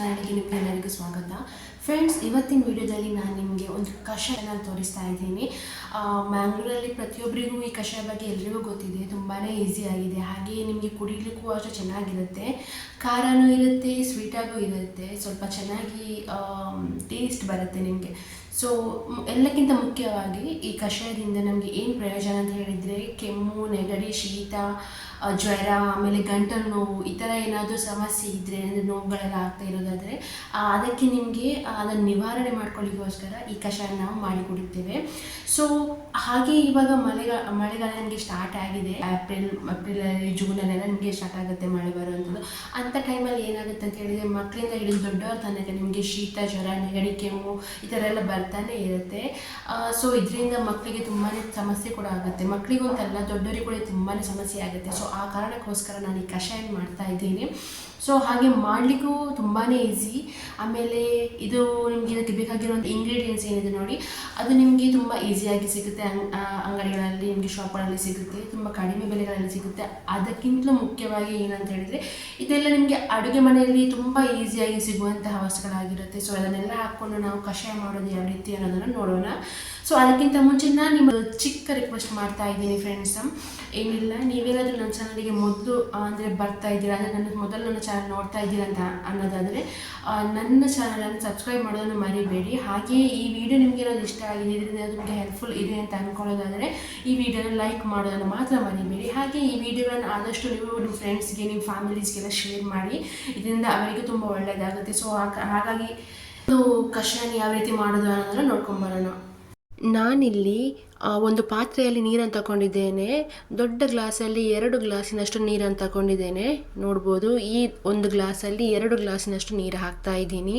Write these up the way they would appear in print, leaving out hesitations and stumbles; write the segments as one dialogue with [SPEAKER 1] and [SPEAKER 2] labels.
[SPEAKER 1] ಚಾನಲ್ಗೆ ನಿಮಗೆಲ್ಲರಿಗೂ ಸ್ವಾಗತ. ಫ್ರೆಂಡ್ಸ್, ಇವತ್ತಿನ ವಿಡಿಯೋದಲ್ಲಿ ನಾನು ನಿಮಗೆ ಒಂದು ಕಷಾಯನ ತೋರಿಸ್ತಾ ಇದ್ದೀನಿ. ಮ್ಯಾಂಗ್ಳೂರಲ್ಲಿ ಪ್ರತಿಯೊಬ್ಬರಿಗೂ ಈ ಕಷಾಯ ಬಗ್ಗೆ ಎಲ್ರಿಗೂ ಗೊತ್ತಿದೆ. ತುಂಬಾ ಈಸಿಯಾಗಿದೆ, ಹಾಗೆ ನಿಮಗೆ ಕುಡಿಲಿಕ್ಕೂ ಅಷ್ಟು ಚೆನ್ನಾಗಿರುತ್ತೆ. ಖಾರನೂ ಇರುತ್ತೆ, ಸ್ವೀಟಾಗೂ ಇರುತ್ತೆ, ಸ್ವಲ್ಪ ಚೆನ್ನಾಗಿ ಟೇಸ್ಟ್ ಬರುತ್ತೆ ನಿಮಗೆ. ಸೊ ಎಲ್ಲಕ್ಕಿಂತ ಮುಖ್ಯವಾಗಿ ಈ ಕಷಾಯದಿಂದ ನಮಗೆ ಏನು ಪ್ರಯೋಜನ ಅಂತ ಹೇಳಿದರೆ, ಕೆಮ್ಮು, ನೆಗಡಿ, ಶೀತ, ಜ್ವರ, ಆಮೇಲೆ ಗಂಟಲು ನೋವು, ಈ ಥರ ಏನಾದರೂ ಸಮಸ್ಯೆ ಇದ್ದರೆ, ಅಂದರೆ ನೋವುಗಳೆಲ್ಲ ಆಗ್ತಾ ಇರೋದಾದರೆ ಅದಕ್ಕೆ ನಿಮಗೆ ಅದನ್ನು ನಿವಾರಣೆ ಮಾಡ್ಕೊಳ್ಳಿಕ್ಕೋಸ್ಕರ ಈ ಕಷಾಯ ನಾವು ಮಾಡಿಕೊಡುತ್ತೇವೆ. ಸೊ ಹಾಗೆ ಇವಾಗ ಮಳೆಗಾಲ ನಮಗೆ ಸ್ಟಾರ್ಟ್ ಆಗಿದೆ. ಏಪ್ರಿಲಲ್ಲಿ ಜೂನಲ್ಲೆಲ್ಲ ನಿಮಗೆ ಸ್ಟಾರ್ಟ್ ಆಗುತ್ತೆ ಮಳೆ ಬರುವಂಥದ್ದು. ಅಂಥ ಟೈಮಲ್ಲಿ ಏನಾಗುತ್ತೆ ಅಂತ ಹೇಳಿದರೆ, ಮಕ್ಕಳಿಂದ ಹಿಡಿದು ದೊಡ್ಡವ್ರ ತನಕ ನಿಮಗೆ ಶೀತ, ಜ್ವರ, ನೆಗಡಿ, ಕೆಮ್ಮು ಈ ಥರ ಎಲ್ಲ ಬರ್ತಾನೆ ಇರುತ್ತೆ. ಸೊ ಇದರಿಂದ ಮಕ್ಕಳಿಗೆ ತುಂಬಾ ಸಮಸ್ಯೆ ಕೂಡ ಆಗುತ್ತೆ. ಮಕ್ಕಳಿಗಂತಲ್ಲ, ದೊಡ್ಡವರಿಗೆ ಕೂಡ ತುಂಬಾ ಸಮಸ್ಯೆ ಆಗುತ್ತೆ. ಸೊ ಆ ಕಾರಣಕ್ಕೋಸ್ಕರ ನಾನು ಈ ಕಷಾಯ ಮಾಡ್ತಾ ಇದ್ದೀನಿ. ಸೊ ಹಾಗೆ ಮಾಡಲಿಕ್ಕೂ ತುಂಬಾ ಈಸಿ. ಆಮೇಲೆ ಇದು ನಿಮಗೆ ಇದಕ್ಕೆ ಬೇಕಾಗಿರುವಂಥ ಇಂಗ್ರೀಡಿಯೆಂಟ್ಸ್ ಏನಿದೆ ನೋಡಿ, ಅದು ನಿಮಗೆ ತುಂಬ ಈಸಿಯಾಗಿ ಸಿಗುತ್ತೆ. ಅಂಗಡಿಗಳಲ್ಲಿ, ನಿಮಗೆ ಶಾಪ್ಗಳಲ್ಲಿ ಸಿಗುತ್ತೆ, ತುಂಬ ಕಡಿಮೆ ಬೆಲೆಗಳಲ್ಲಿ ಸಿಗುತ್ತೆ. ಅದಕ್ಕಿಂತಲೂ ಮುಖ್ಯವಾಗಿ ಏನಂತ ಹೇಳಿದರೆ, ಇದೆಲ್ಲ ನಿಮಗೆ ಅಡುಗೆ ಮನೆಯಲ್ಲಿ ತುಂಬ ಈಸಿಯಾಗಿ ಸಿಗುವಂತಹ ವಸ್ತುಗಳಾಗಿರುತ್ತೆ. ಸೊ ಅದನ್ನೆಲ್ಲ ಹಾಕ್ಕೊಂಡು ನಾವು ಕಷಾಯ ಮಾಡೋದು ಯಾವ ರೀತಿ ಅನ್ನೋದನ್ನು ನೋಡೋಣ. ಸೊ ಅದಕ್ಕಿಂತ ಮುಂಚೆ ನಾನು ನಿಮ್ಮ ಚಿಕ್ಕ ರಿಕ್ವೆಸ್ಟ್ ಮಾಡ್ತಾ ಇದ್ದೀನಿ ಫ್ರೆಂಡ್ಸ್. ಏನಿಲ್ಲ, ನೀವೇನಾದರೂ ನನ್ನ ಚಾನಲಿಗೆ ಮೊದಲು ಅಂದರೆ ಬರ್ತಾ ಇದ್ದೀರಾ, ಅಂದರೆ ನನ್ನ ಚಾನಲ್ ನೋಡ್ತಾ ಇದ್ದೀರಾ ಅಂತ ಅನ್ನೋದಾದರೆ ನನ್ನ ಚಾನಲನ್ನು ಸಬ್ಸ್ಕ್ರೈಬ್ ಮಾಡೋದನ್ನು ಮರಿಬೇಡಿ. ಹಾಗೆಯೇ ಈ ವಿಡಿಯೋ ನಿಮಗೆ ಏನಾದರೂ ಇಷ್ಟ ಆಗಿದೆ, ಇದರಿಂದ ನಿಮಗೆ ಹೆಲ್ಪ್ಫುಲ್ ಇದೆ ಅಂತ ಅಂದ್ಕೊಳ್ಳೋದಾದರೆ ಈ ವಿಡಿಯೋನ ಲೈಕ್ ಮಾಡೋದನ್ನು ಮಾತ್ರ ಮರಿಬೇಡಿ. ಹಾಗೆ ಈ ವಿಡಿಯೋಗಳನ್ನು ಆದಷ್ಟು ನೀವು ನಿಮ್ಮ ಫ್ರೆಂಡ್ಸ್ಗೆ, ನಿಮ್ಮ ಫ್ಯಾಮಿಲೀಸ್ಗೆಲ್ಲ ಶೇರ್ ಮಾಡಿ, ಇದರಿಂದ ಅವರಿಗೂ ತುಂಬ ಒಳ್ಳೆಯದಾಗುತ್ತೆ. ಸೊ ಹಾಗಾಗಿ ಇದು ಕಷಾಯ ಯಾವ ರೀತಿ ಮಾಡೋದು ಅನ್ನೋದನ್ನು ನೋಡ್ಕೊಂಬರೋಣ. ನಾನಿಲ್ಲಿ ಒಂದು ಪಾತ್ರೆಯಲ್ಲಿ ನೀರನ್ನು ತಗೊಂಡಿದ್ದೇನೆ. ದೊಡ್ಡ ಗ್ಲಾಸಲ್ಲಿ 2 ಗ್ಲಾಸಿನಷ್ಟು ನೀರನ್ನು ತಗೊಂಡಿದ್ದೇನೆ. ನೋಡ್ಬೋದು, ಈ ಒಂದು ಗ್ಲಾಸಲ್ಲಿ 2 ಗ್ಲಾಸಿನಷ್ಟು ನೀರು ಹಾಕ್ತಾ ಇದ್ದೀನಿ.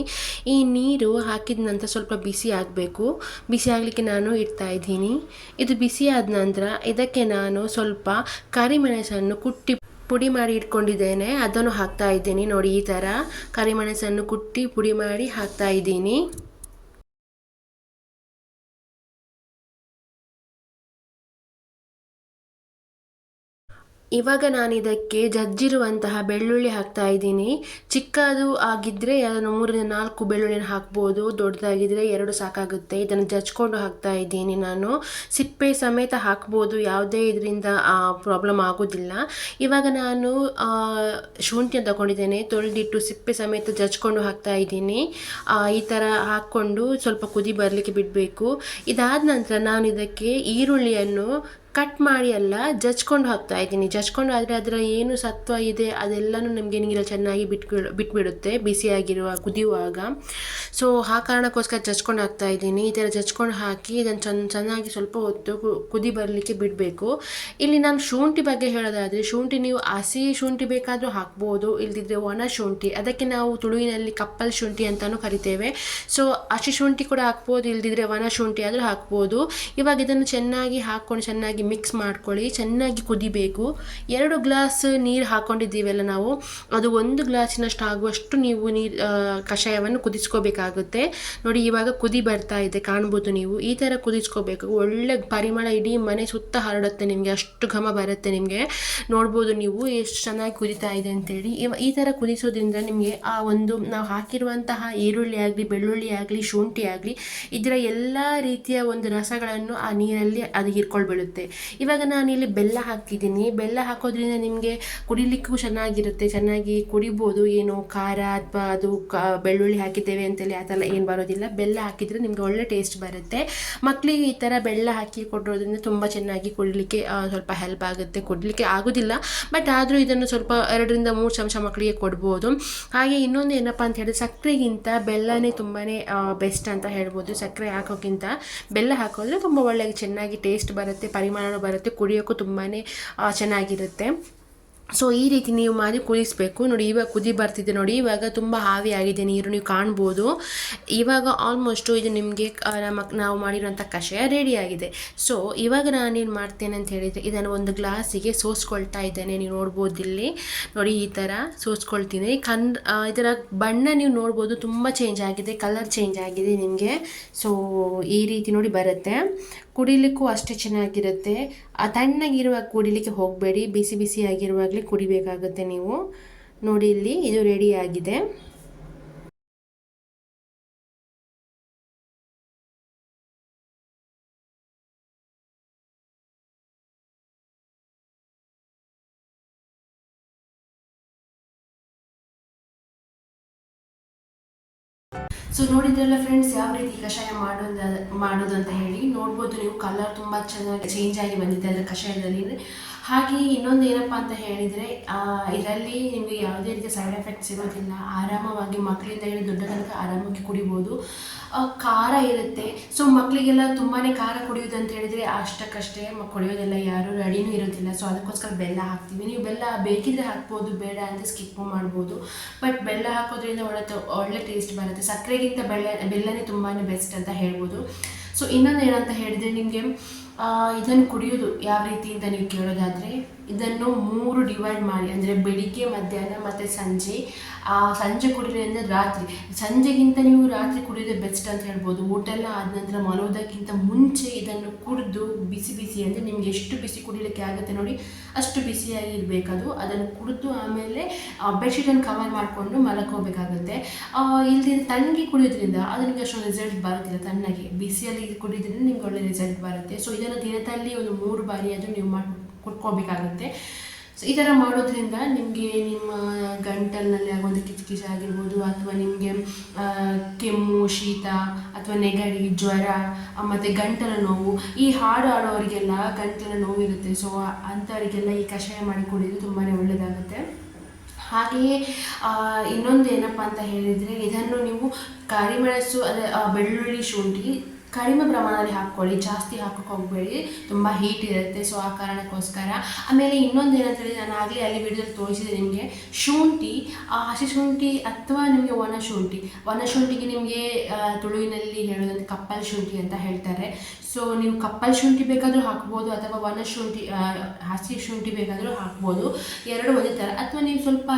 [SPEAKER 1] ಈ ನೀರು ಹಾಕಿದ ನಂತರ ಸ್ವಲ್ಪ ಬಿಸಿ ಆಗಬೇಕು. ಬಿಸಿ ಆಗಲಿಕ್ಕೆ ನಾನು ಇಡ್ತಾ ಇದ್ದೀನಿ. ಇದು ಬಿಸಿ ಆದ ನಂತರ ಇದಕ್ಕೆ ನಾನು ಸ್ವಲ್ಪ ಕರಿಮೆಣಸನ್ನು ಕುಟ್ಟಿ ಪುಡಿ ಮಾಡಿ ಇಟ್ಕೊಂಡಿದ್ದೇನೆ, ಅದನ್ನು ಹಾಕ್ತಾ ಇದ್ದೀನಿ. ನೋಡಿ, ಈ ಥರ ಕರಿಮೆಣಸನ್ನು ಕುಟ್ಟಿ ಪುಡಿ ಮಾಡಿ ಹಾಕ್ತಾ ಇದ್ದೀನಿ. ಇವಾಗ ನಾನು ಇದಕ್ಕೆ ಜಜ್ಜಿರುವಂತಹ ಬೆಳ್ಳುಳ್ಳಿ ಹಾಕ್ತಾ ಇದ್ದೀನಿ. ಚಿಕ್ಕದು ಆಗಿದ್ದರೆ ಅದನ್ನು 3-4 ಬೆಳ್ಳುಳ್ಳಿನ ಹಾಕ್ಬೋದು, ದೊಡ್ಡದಾಗಿದ್ದರೆ 2 ಸಾಕಾಗುತ್ತೆ. ಇದನ್ನು ಜಜ್ಕೊಂಡು ಹಾಕ್ತಾ ಇದ್ದೀನಿ ನಾನು. ಸಿಪ್ಪೆ ಸಮೇತ ಹಾಕ್ಬೋದು, ಯಾವುದೇ ಇದರಿಂದ ಪ್ರಾಬ್ಲಮ್ ಆಗೋದಿಲ್ಲ. ಇವಾಗ ನಾನು ಶುಂಠಿಯನ್ನು ತಗೊಂಡಿದ್ದೇನೆ, ತೊಳೆದಿಟ್ಟು ಸಿಪ್ಪೆ ಸಮೇತ ಜಜ್ಕೊಂಡು ಹಾಕ್ತಾ ಇದ್ದೀನಿ. ಈ ಥರ ಹಾಕ್ಕೊಂಡು ಸ್ವಲ್ಪ ಕುದಿ ಬರಲಿಕ್ಕೆ ಬಿಡಬೇಕು. ಇದಾದ ನಂತರ ನಾನು ಇದಕ್ಕೆ ಈರುಳ್ಳಿಯನ್ನು ಕಟ್ ಮಾಡಿ ಎಲ್ಲ ಜಜ್ಕೊಂಡು ಹಾಕ್ತಾ ಇದ್ದೀನಿ. ಜಜ್ಕೊಂಡು ಆದರೆ ಅದರ ಏನು ಸತ್ವ ಇದೆ ಅದೆಲ್ಲನೂ ನಮಗೆ ನೀರಲ್ಲಿ ಚೆನ್ನಾಗಿ ಬಿಟ್ಬಿಡುತ್ತೆ ಬಿಸಿಯಾಗಿರುವ ಕುದಿಯುವಾಗ. ಸೊ ಆ ಕಾರಣಕ್ಕೋಸ್ಕರ ಜಜ್ಕೊಂಡು ಹಾಕ್ತಾ ಇದ್ದೀನಿ. ಈ ಥರ ಜಜ್ಕೊಂಡು ಹಾಕಿ ಇದನ್ನು ಚೆನ್ನಾಗಿ ಸ್ವಲ್ಪ ಹೊತ್ತು ಕುದಿ ಬರಲಿಕ್ಕೆ ಬಿಡಬೇಕು. ಇಲ್ಲಿ ನಾನು ಶುಂಠಿ ಬಗ್ಗೆ ಹೇಳೋದಾದರೆ, ಶುಂಠಿ ನೀವು ಹಸಿ ಶುಂಠಿ ಬೇಕಾದರೂ ಹಾಕ್ಬೋದು, ಇಲ್ದಿದ್ರೆ ಒಣ ಶುಂಠಿ, ಅದಕ್ಕೆ ನಾವು ತುಳುವಿನಲ್ಲಿ ಕಪ್ಪಲ್ ಶುಂಠಿ ಅಂತಲೂ ಕರಿತೇವೆ. ಸೊ ಹಸಿ ಶುಂಠಿ ಕೂಡ ಹಾಕ್ಬೋದು, ಇಲ್ದಿದ್ರೆ ಒಣ ಶುಂಠಿ ಆದರೂ ಹಾಕ್ಬೋದು. ಇವಾಗ ಇದನ್ನು ಚೆನ್ನಾಗಿ ಹಾಕ್ಕೊಂಡು ಚೆನ್ನಾಗಿ ಮಿಕ್ಸ್ ಮಾಡ್ಕೊಳ್ಳಿ. ಚೆನ್ನಾಗಿ ಕುದಿಬೇಕು. 2 ಗ್ಲಾಸ್ ನೀರು ಹಾಕ್ಕೊಂಡಿದ್ದೀವಲ್ಲ ನಾವು, ಅದು 1 ಗ್ಲಾಸಿನಷ್ಟು ಆಗುವಷ್ಟು ನೀವು ಕಷಾಯವನ್ನು ಕುದಿಸ್ಕೋಬೇಕಾಗುತ್ತೆ. ನೋಡಿ, ಇವಾಗ ಕುದಿ ಬರ್ತಾ ಇದೆ, ಕಾಣ್ಬೋದು ನೀವು. ಈ ಥರ ಕುದಿಸ್ಕೋಬೇಕು. ಒಳ್ಳೆ ಪರಿಮಳ ಇಡೀ ಮನೆ ಸುತ್ತ ಹರಡುತ್ತೆ ನಿಮಗೆ, ಅಷ್ಟು ಘಮ ಬರುತ್ತೆ ನಿಮಗೆ. ನೋಡ್ಬೋದು ನೀವು ಎಷ್ಟು ಚೆನ್ನಾಗಿ ಕುದಿತಾ ಇದೆ ಅಂತೇಳಿ. ಈ ಥರ ಕುದಿಸೋದ್ರಿಂದ ನಿಮಗೆ ಆ ಒಂದು ನಾವು ಹಾಕಿರುವಂತಹ ಈರುಳ್ಳಿ ಆಗಲಿ, ಬೆಳ್ಳುಳ್ಳಿ ಆಗಲಿ, ಶುಂಠಿ ಆಗಲಿ, ಇದರ ಎಲ್ಲ ರೀತಿಯ ಒಂದು ರಸಗಳನ್ನು ಆ ನೀರಲ್ಲಿ ಅದು ಹೀರ್ಕೊಳ್ಬಿಡುತ್ತೆ. ಇವಾಗ ನಾನಿಲ್ಲಿ ಬೆಲ್ಲ ಹಾಕಿದ್ದೀನಿ. ಬೆಲ್ಲ ಹಾಕೋದ್ರಿಂದ ನಿಮಗೆ ಕುಡಿಲಿಕ್ಕೂ ಚೆನ್ನಾಗಿರುತ್ತೆ, ಚೆನ್ನಾಗಿ ಕುಡಿಬೋದು. ಏನು ಖಾರ ಅಥವಾ ಅದು ಬೆಳ್ಳುಳ್ಳಿ ಹಾಕಿದ್ದೇವೆ ಅಂತೇಳಿ ಆ ಥರ ಏನು ಬರೋದಿಲ್ಲ. ಬೆಲ್ಲ ಹಾಕಿದರೆ ನಿಮಗೆ ಒಳ್ಳೆ ಟೇಸ್ಟ್ ಬರುತ್ತೆ. ಮಕ್ಕಳಿಗೆ ಈ ಥರ ಬೆಲ್ಲ ಹಾಕಿ ಕೊಡೋದ್ರಿಂದ ತುಂಬ ಚೆನ್ನಾಗಿ ಕುಡಿಲಿಕ್ಕೆ ಸ್ವಲ್ಪ ಹೆಲ್ಪ್ ಆಗುತ್ತೆ. ಕುಡಲಿಕ್ಕೆ ಆಗೋದಿಲ್ಲ, ಬಟ್ ಆದರೂ ಇದನ್ನು ಸ್ವಲ್ಪ 2-3 ಚಮಚ ಮಕ್ಕಳಿಗೆ ಕೊಡ್ಬೋದು. ಹಾಗೆ ಇನ್ನೊಂದು ಏನಪ್ಪ ಅಂತ ಹೇಳಿದ್ರೆ, ಸಕ್ಕರೆಗಿಂತ ಬೆಲ್ಲನೇ ತುಂಬಾ ಬೆಸ್ಟ್ ಅಂತ ಹೇಳ್ಬೋದು. ಸಕ್ಕರೆ ಹಾಕೋಕ್ಕಿಂತ ಬೆಲ್ಲ ಹಾಕೋದ್ರೆ ತುಂಬ ಒಳ್ಳೆ ಚೆನ್ನಾಗಿ ಟೇಸ್ಟ್ ಬರುತ್ತೆ, ಪರಿಮಾಣ ಬರುತ್ತೆ, ಕುಡಿಯೋಕ್ಕೂ ತುಂಬಾ ಚೆನ್ನಾಗಿರುತ್ತೆ. ಸೊ ಈ ರೀತಿ ನೀವು ಮಾಡಿ ಕುದಿಸಬೇಕು. ನೋಡಿ, ಇವಾಗ ಕುದಿ ಬರ್ತಿದೆ ನೋಡಿ. ಇವಾಗ ತುಂಬ ಆವಿಯಾಗಿದೆ ನೀರು, ನೀವು ಕಾಣ್ಬೋದು. ಇವಾಗ ಆಲ್ಮೋಸ್ಟು ಇದು ನಿಮಗೆ ನಾವು ಮಾಡಿರುವಂಥ ಕಷಾಯ ರೆಡಿಯಾಗಿದೆ. ಸೊ ಇವಾಗ ನಾನೇನು ಮಾಡ್ತೇನೆ ಅಂತ ಹೇಳಿದರೆ, ಇದನ್ನು ಒಂದು ಗ್ಲಾಸಿಗೆ ಸೋಸ್ಕೊಳ್ತಾ ಇದ್ದೇನೆ. ನೀವು ನೋಡ್ಬೋದು ಇಲ್ಲಿ ನೋಡಿ, ಈ ಥರ ಸೋಸ್ಕೊಳ್ತೀನಿ. ಇದರ ಬಣ್ಣ ನೀವು ನೋಡ್ಬೋದು, ತುಂಬ ಚೇಂಜ್ ಆಗಿದೆ, ಕಲರ್ ಚೇಂಜ್ ಆಗಿದೆ ನಿಮಗೆ. ಸೊ ಈ ರೀತಿ ನೋಡಿ ಬರುತ್ತೆ. ಕುಡಿಲಿಕ್ಕೂ ಅಷ್ಟೇ ಚೆನ್ನಾಗಿರುತ್ತೆ. ತಣ್ಣಗಿರುವಾಗ ಕುಡಿಲಿಕ್ಕೆ ಹೋಗಬೇಡಿ, ಬಿಸಿ ಬಿಸಿಯಾಗಿರುವಾಗಲೇ ಕುಡಿಬೇಕಾಗುತ್ತೆ ನೀವು. ನೋಡಿ, ಇಲ್ಲಿ ಇದು ರೆಡಿಯಾಗಿದೆ. ಸೊ ನೋಡಿದ್ರಲ್ಲ ಫ್ರೆಂಡ್ಸ್, ಯಾವ ರೀತಿ ಕಷಾಯ ಮಾಡೋದು ಅಂತ ಹೇಳಿ. ನೋಡ್ಬೋದು ನೀವು, ಕಲರ್ ತುಂಬ ಚೆನ್ನಾಗಿ ಚೇಂಜ್ ಆಗಿ ಬಂದಿದೆ ಅದರ ಕಷಾಯದಲ್ಲಿ. ಹಾಗೆ ಇನ್ನೊಂದು ಏನಪ್ಪ ಅಂತ ಹೇಳಿದರೆ, ಇದರಲ್ಲಿ ನಿಮಗೆ ಯಾವುದೇ ರೀತಿಯ ಸೈಡ್ ಎಫೆಕ್ಟ್ಸ್ ಇರೋದಿಲ್ಲ. ಆರಾಮವಾಗಿ ಮಕ್ಕಳಿಂದ ಹಿಡಿದು ದೊಡ್ಡ ತನಕ ಆರಾಮಾಗಿ ಕುಡಿಬೋದು. ಖಾರ ಇರುತ್ತೆ. ಸೊ ಮಕ್ಕಳಿಗೆಲ್ಲ ತುಂಬಾ ಖಾರ ಕುಡಿಯೋದು ಅಂತ ಹೇಳಿದರೆ ಅಷ್ಟಕ್ಕಷ್ಟೇ ಕುಡಿಯೋದೆಲ್ಲ, ಯಾರು ರೆಡಿನೂ ಇರೋದಿಲ್ಲ. ಸೊ ಅದಕ್ಕೋಸ್ಕರ ಬೆಲ್ಲ ಹಾಕ್ತೀವಿ. ನೀವು ಬೆಲ್ಲ ಬೇಕಿದ್ರೆ ಹಾಕ್ಬೋದು, ಬೇಡ ಅಂತ ಸ್ಕಿಪ್ ಮಾಡ್ಬೋದು. ಬಟ್ ಬೆಲ್ಲ ಹಾಕೋದ್ರಿಂದ ಒಳ್ಳೆ ಟೇಸ್ಟ್ ಬರುತ್ತೆ. ಸಕ್ಕರೆಗಿಂತ ಬೆಲ್ಲನೇ ತುಂಬಾ ಬೆಸ್ಟ್ ಅಂತ ಹೇಳ್ಬೋದು. ಸೊ ಇನ್ನೊಂದು ಏನಂತ ಹೇಳಿದರೆ, ನಿಮಗೆ ಇದನ್ನು ಕುಡಿಯೋದು ಯಾವ ರೀತಿ ಅಂತ ನೀವು ಕೇಳೋದಾದರೆ, ಇದನ್ನು 3 ಡಿವೈಡ್ ಮಾಡಿ, ಅಂದರೆ ಬೆಳಿಗ್ಗೆ, ಮಧ್ಯಾಹ್ನ ಮತ್ತು ಸಂಜೆ. ಸಂಜೆ ಕುಡಿಯೋದ್ರಿಂದ ರಾತ್ರಿ, ಸಂಜೆಗಿಂತ ನೀವು ರಾತ್ರಿ ಕುಡಿಯೋದೇ ಬೆಸ್ಟ್ ಅಂತ ಹೇಳ್ಬೋದು. ಊಟ ಎಲ್ಲ ಆದ ನಂತರ ಮಲಗೋದಕ್ಕಿಂತ ಮುಂಚೆ ಇದನ್ನು ಕುಡಿದು ಬಿಸಿ ಅಂದರೆ ನಿಮ್ಗೆ ಎಷ್ಟು ಬಿಸಿ ಕುಡಿಲಿಕ್ಕೆ ಆಗುತ್ತೆ ನೋಡಿ, ಅಷ್ಟು ಬಿಸಿಯಾಗಿ ಇರಬೇಕದು. ಅದನ್ನು ಕುಡಿದು ಆಮೇಲೆ ಬೆಡ್ಶೀಟನ್ನು ಕವರ್ ಮಾಡಿಕೊಂಡು ಮಲಕೋಬೇಕಾಗುತ್ತೆ. ಇಲ್ಲದೆ ತಣ್ಣಗೆ ಕುಡಿಯೋದ್ರಿಂದ ಅದು ನಿಮಗೆ ಅಷ್ಟೊಂದು ರಿಸಲ್ಟ್ ಬರೋದಿಲ್ಲ. ತಣ್ಣಗೆ ಬಿಸಿಯಲ್ಲಿ ಕುಡಿಯೋದ್ರಿಂದ ನಿಮ್ಗೆ ಒಳ್ಳೆ ರಿಸಲ್ಟ್ ಬರುತ್ತೆ. ಸೊ ಇದನ್ನು ದಿನದಲ್ಲಿ ಒಂದು 3 ಬಾರಿ ಅದು ನೀವು ಕುಡ್ಕೋಬೇಕಾಗುತ್ತೆ. ಸೊ ಈ ಥರ ಮಾಡೋದ್ರಿಂದ ನಿಮಗೆ ನಿಮ್ಮ ಗಂಟಲಿನಲ್ಲಿ ಆಗುವಂಥ ಕಿಚಕಿಚ ಆಗಿರ್ಬೋದು, ಅಥವಾ ನಿಮಗೆ ಕೆಮ್ಮು, ಶೀತ ಅಥವಾ ನೆಗಡಿ, ಜ್ವರ ಮತ್ತು ಗಂಟಲ ನೋವು, ಈ ಹಾಡು ಆಡೋರಿಗೆಲ್ಲ ಗಂಟಲ ನೋವು ಇರುತ್ತೆ. ಸೊ ಅಂಥವರಿಗೆಲ್ಲ ಈ ಕಷಾಯ ಮಾಡಿ ಕುಡಿಯೋದು ತುಂಬಾ ಒಳ್ಳೆಯದಾಗುತ್ತೆ. ಹಾಗೆಯೇ ಇನ್ನೊಂದು ಏನಪ್ಪ ಅಂತ ಹೇಳಿದರೆ, ಇದನ್ನು ನೀವು ಕರಿಮೆಣಸು, ಬೆಳ್ಳುಳ್ಳಿ, ಶುಂಠಿ ಕಡಿಮೆ ಪ್ರಮಾಣದಲ್ಲಿ ಹಾಕ್ಕೊಳ್ಳಿ, ಜಾಸ್ತಿ ಹಾಕೋಕೆ ಹೋಗಬೇಡಿ, ತುಂಬ ಹೀಟ್ ಇರುತ್ತೆ. ಸೊ ಆ ಕಾರಣಕ್ಕೋಸ್ಕರ. ಆಮೇಲೆ ಇನ್ನೊಂದು ಏನಂತ ಹೇಳಿದ್ರೆ, ನಾನು ಆಗಲೇ ಅಲ್ಲಿ ವಿಡಿಯೋದಲ್ಲಿ ತೋರಿಸಿದೆ ನಿಮಗೆ, ಶುಂಠಿ, ಹಸಿ ಶುಂಠಿ ಅಥವಾ ನಿಮಗೆ ಒಣಶುಂಠಿಗೆ ನಿಮಗೆ ತುಳುವಿನಲ್ಲಿ ಹೇಳೋದಂತೆ ಕಪ್ಪಲ್ ಶುಂಠಿ ಅಂತ ಹೇಳ್ತಾರೆ. ಸೊ ನೀವು ಕಪ್ಪಲ್ ಶುಂಠಿ ಬೇಕಾದರೂ ಹಾಕ್ಬೋದು, ಅಥವಾ ಒಣಶುಂಠಿ, ಹಸಿ ಶುಂಠಿ ಬೇಕಾದರೂ ಹಾಕ್ಬೋದು. ಎರಡು ಒಂದೇ ಥರ. ಅಥವಾ ನೀವು ಸ್ವಲ್ಪ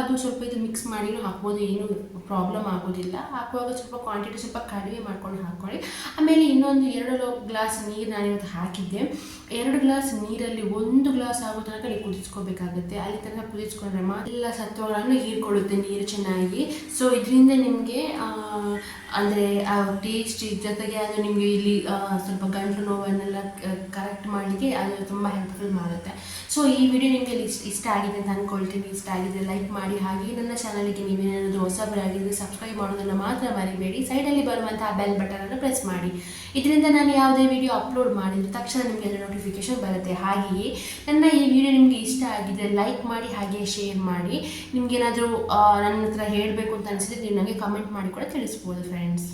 [SPEAKER 1] ಇದು ಮಿಕ್ಸ್ ಮಾಡಿನೂ ಹಾಕ್ಬೋದು, ಏನೂ ಪ್ರಾಬ್ಲಮ್ ಆಗೋದಿಲ್ಲ. ಹಾಕುವಾಗ ಸ್ವಲ್ಪ ಕ್ವಾಂಟಿಟಿ ಸ್ವಲ್ಪ ಕಡಿಮೆ ಮಾಡ್ಕೊಂಡು ಹಾಕ್ಕೊಳ್ಳಿ. ಆಮೇಲೆ ಇನ್ನೊಂದು 2 ಗ್ಲಾಸ್ ನೀರು ನಾನಿವತ್ತು ಹಾಕಿದ್ದೆ. 2 ಗ್ಲಾಸ್ ನೀರಲ್ಲಿ 1 ಗ್ಲಾಸ್ ಆಗೋ ತನಕ ನೀವು ಕುದಿಸ್ಕೋಬೇಕಾಗುತ್ತೆ. ಅಲ್ಲಿ ತನಕ ಕುದಿಸ್ಕೊಂಡ್ರೆ ಎಲ್ಲ ಸತ್ವಗಳನ್ನು ಹೀರ್ಕೊಳ್ಳುತ್ತೆ ನೀರು ಚೆನ್ನಾಗಿ. ಸೊ ಇದರಿಂದ ನಿಮಗೆ ಅಂದರೆ ಟೇಸ್ಟ್ ಜೊತೆಗೆ ಅದು ನಿಮಗೆ ಇಲ್ಲಿ ಸ್ವಲ್ಪ ಗಂಟಲು ನೋವನ್ನೆಲ್ಲ ಕರೆಕ್ಟ್ ಮಾಡಲಿಕ್ಕೆ ಅದು ತುಂಬ ಹೆಲ್ಪ್ಫುಲ್ ಮಾಡುತ್ತೆ. ಸೊ ಈ ವಿಡಿಯೋ ನಿಮಗೆ ಇಷ್ಟ ಆಗಿದೆ ಅಂತ ಅಂದ್ಕೊಳ್ತೀನಿ. ಇಷ್ಟ ಆಗಿದೆ ಲೈಕ್ ಮಾಡಿ. ಹಾಗೆ ನನ್ನ ಚಾನಲ್ಗೆ ನೀವೇನಾದರೂ ಹೊಸಬರಾಗಿದ್ದರೆ ಸಬ್ಸ್ಕ್ರೈಬ್ ಮಾಡೋದನ್ನು ಮಾತ್ರ ಮರಿಬೇಡಿ. ಸೈಡಲ್ಲಿ ಬರುವಂತಹ ಬೆಲ್ ಬಟನನ್ನು ಪ್ರೆಸ್ ಮಾಡಿ. ಇದರಿಂದ ನಾನು ಯಾವುದೇ ವಿಡಿಯೋ ಅಪ್ಲೋಡ್ ಮಾಡಿದರೆ ತಕ್ಷಣ ನಿಮಗೆ ಅದರ ನೋಟಿಫಿಕೇಶನ್ ಬರುತ್ತೆ. ಹಾಗೆಯೇ ನನ್ನ ಈ ವಿಡಿಯೋ ನಿಮಗೆ ಇಷ್ಟ ಆಗಿದ್ದರೆ ಲೈಕ್ ಮಾಡಿ, ಹಾಗೆಯೇ ಶೇರ್ ಮಾಡಿ. ನಿಮಗೇನಾದರೂ ನನ್ನ ಹತ್ರ ಹೇಳಬೇಕು ಅಂತ ಅನಿಸಿದರೆ ನೀವು ನನಗೆ ಕಮೆಂಟ್ ಮಾಡಿ ಕೂಡ ತಿಳಿಸ್ಬೋದು ಫ್ರೆಂಡ್ಸ್.